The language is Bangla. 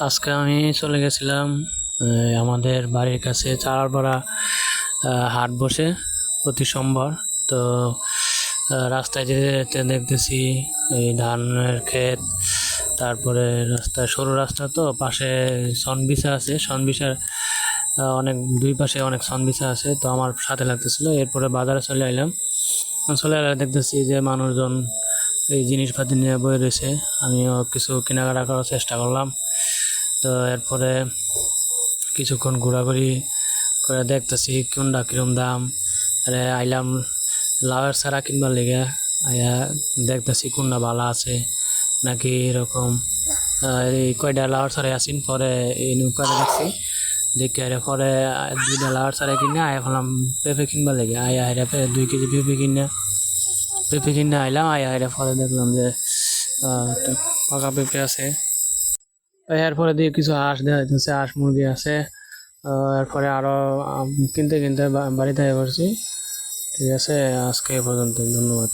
আজকে আমি চলে গেছিলাম আমাদের বাড়ির কাছে চারারপাড়া হাট বসে প্রতি সোমবার। তো রাস্তায় যেতে যেতে দেখতেছি এই ধানের ক্ষেত, তারপরে রাস্তায় সরু রাস্তা, তো পাশে সনবিছা আছে, সনবিছার অনেক দুই পাশে অনেক সনবিছা আছে। তো আমার সাথে লাগতেছিল, এরপরে বাজারে চলে এলাম। চলে এলে দেখতেছি যে মানুষজন এই জিনিসপাতি নিয়ে বয়ে রয়েছে। আমিও কিছু কেনাকাটা করার চেষ্টা করলাম। তো এরপরে কিছুক্ষণ ঘোরাঘুরি করে দেখতেছি কোনটা কিরম দাম। আরে আইলাম লাউয়ের চারা কিনবার লেগে, আয়া দেখতেছি কোনটা ভালো আছে নাকি এরকম। এই কয়টা লাউয়ের চারা আসিন, পরে এই নৌকাটা দেখছি, দেখে আরে পরে দুইটা লাউয়ের চারা কিনে আয়া ফেলাম পেঁপে কিনবার লেগে। আয়া হাইরা 2 কেজি পেঁপে কিনে আইলাম। আয়া হাইরা পরে দেখলাম যে একটা পাকা পেঁপে আছে। এরপরে দিয়ে কিছু হাঁস দেওয়া হইতেছে, হাঁস মুরগি আছে। এরপরে আরো কিনতে কিনতে বাড়িতে করছি। ঠিক আছে, আজকে এ পর্যন্ত, ধন্যবাদ।